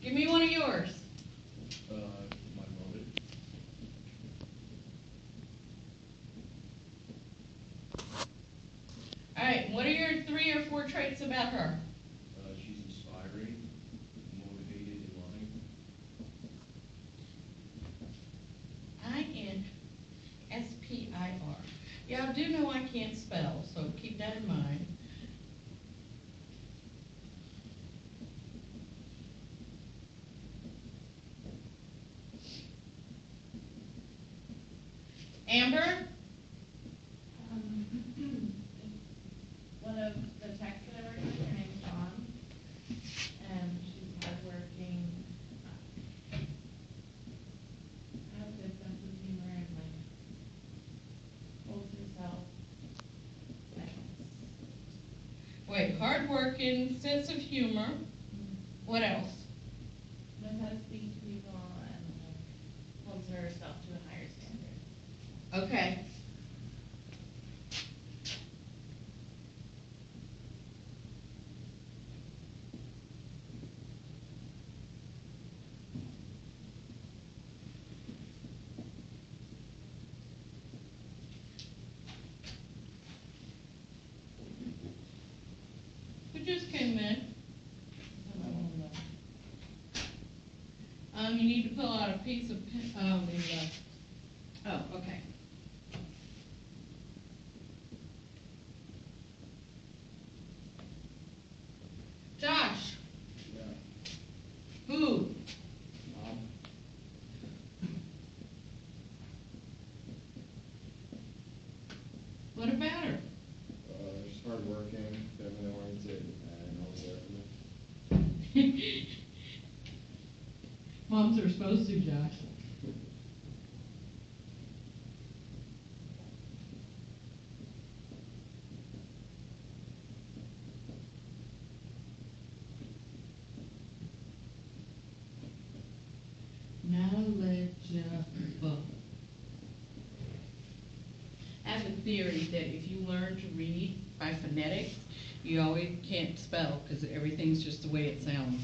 Give me one of yours. My motive. All right, what are your 3 or 4 traits about her? She's inspiring, motivated, and loving. INSPIR. Yeah, I do know I can't spell, so keep that in mind. Amber? One of the techs that I work with, her name's Dawn, and she's hardworking, has a good sense of humor, and like holds herself. Wait, hardworking, sense of humor. What else? Knows how to speak to people and like holds herself to a higher standard. Okay. Who just came in? You need to pull out a piece of, oh, okay. Josh, Yeah. who? Mom. What about her? She's hardworking, family oriented, and always there for me. Moms are supposed to, Josh. Knowledgeable. I have a theory that if you learn to read by phonetics, you always can't spell because everything's just the way it sounds.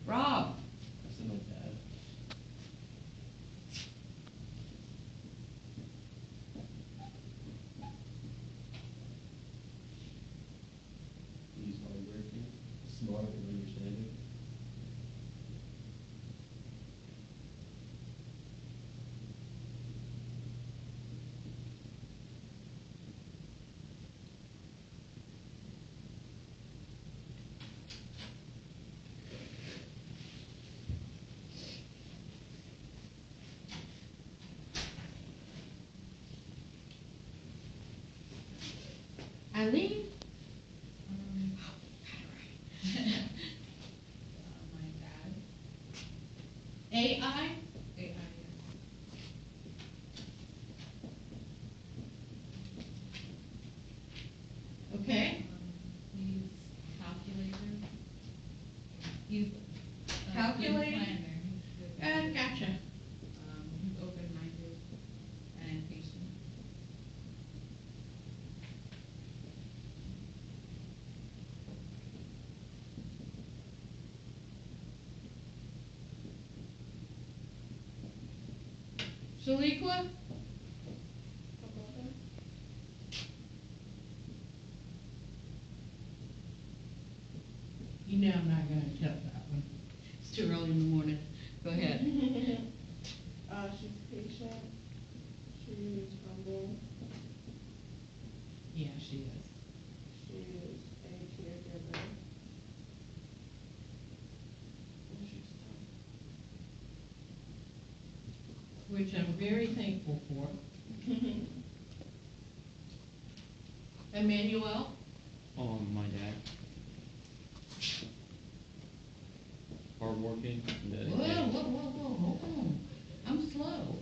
Rob. That's my dad. He's hardworking, smart, and understanding. Eileen? My dad. AI? AI. Okay. He's calculator. He's a Calculator? good planner. He's good. Gotcha. He's open-minded and patient. Shaliqua? You know I'm not gonna tell that one. It's too early in the morning. Go ahead. She's patient. She's humble. Yeah, she is. She is a caregiver. And she's Which I'm very thankful for. Emmanuel? My dad. Hardworking, Whoa, dedicated. whoa, whoa, whoa, hold on. I'm slow.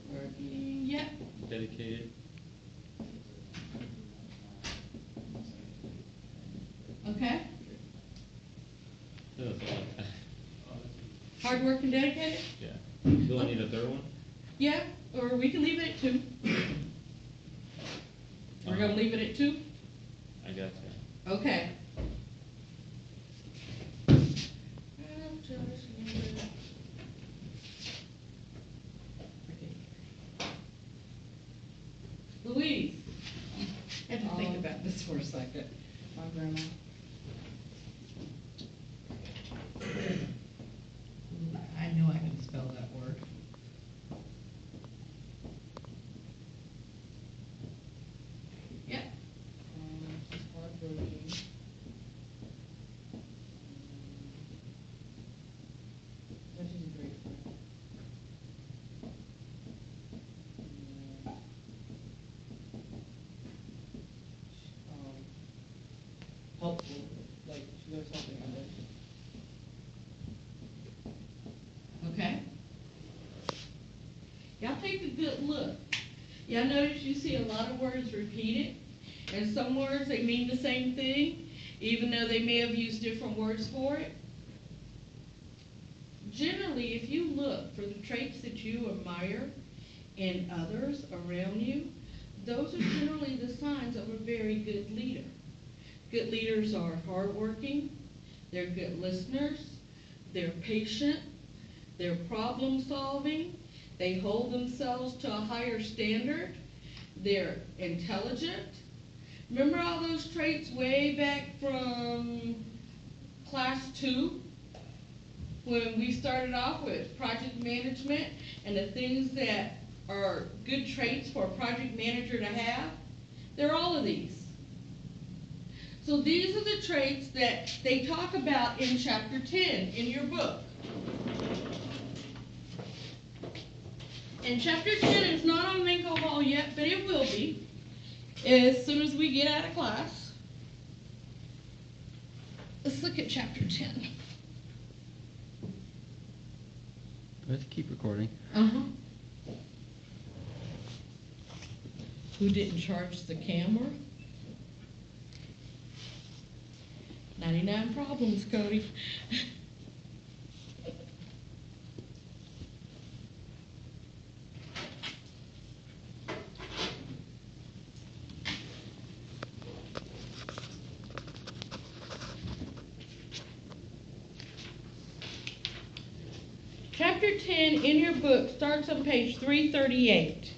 Hard working, yep. Dedicated. Okay. Yeah, that's all I- Hard working, dedicated? Yeah. Do I need a third one? Yeah, or we can leave it at 2. We're gonna leave it at 2? I guess, Okay. Louise, I had to think about this for a second. My grandma. I know I can spell that word. Yep. She's hardworking. And she's a great friend. Helpful, like she knows helping others. Okay. Y'all take a good look. Y'all notice you see a lot of words repeated, and some words they mean the same thing, even though they may have used different words for it. Generally, if you look for the traits that you admire in others around you, those are generally the signs of a very good leader. Good leaders are hardworking, they're good listeners, they're patient, they're problem solving, they hold themselves to a higher standard, they're intelligent. Remember all those traits way back from class 2? When we started off with project management and the things that are good traits for a project manager to have, they're all of these. So these are the traits that they talk about in chapter 10 in your book. And chapter 10 is not on Minko Hall yet, but it will be as soon as we get out of class. Let's look at chapter 10. Let's keep recording. Uh-huh. Who didn't charge the camera? 99 problems, Cody. Chapter 10 in your book starts on page 338.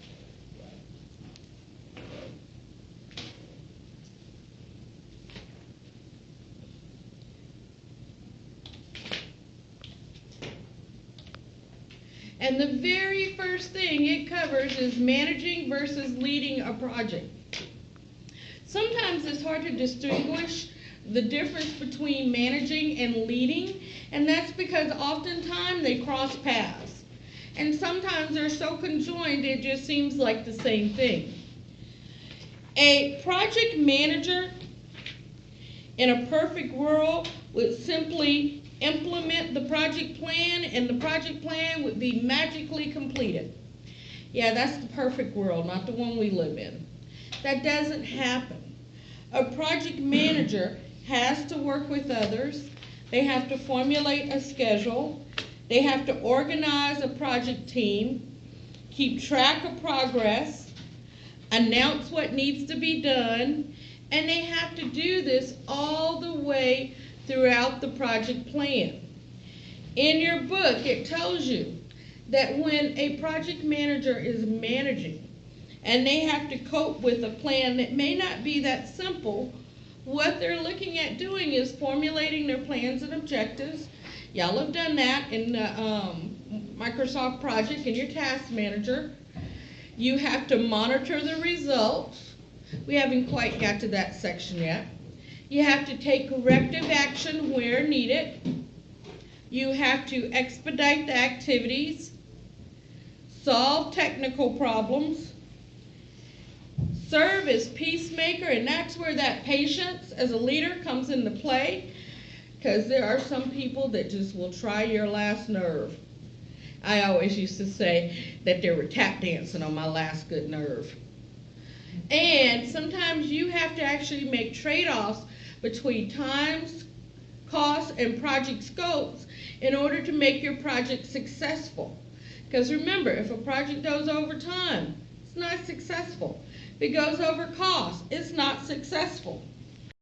And the very first thing it covers is managing versus leading a project. Sometimes it's hard to distinguish the difference between managing and leading, and that's because oftentimes they cross paths. And sometimes they're so conjoined it just seems like the same thing. A project manager in a perfect world would simply implement the project plan, and the project plan would be magically completed. Yeah, that's the perfect world, not the one we live in. That doesn't happen. A project manager has to work with others. They have to formulate a schedule. They have to organize a project team, keep track of progress, announce what needs to be done, and they have to do this all the way throughout the project plan. In your book, it tells you that when a project manager is managing and they have to cope with a plan that may not be that simple, what they're looking at doing is formulating their plans and objectives. Y'all have done that in the Microsoft project in your task manager. You have to monitor the results. We haven't quite got to that section yet. You have to take corrective action where needed. You have to expedite the activities, solve technical problems, serve as peacemaker, and that's where that patience as a leader comes into play, because there are some people that just will try your last nerve. I always used to say that they were tap dancing on my last good nerve. And sometimes you have to actually make trade-offs between times, costs, and project scopes in order to make your project successful. Because remember, if a project goes over time, it's not successful. If it goes over cost, it's not successful.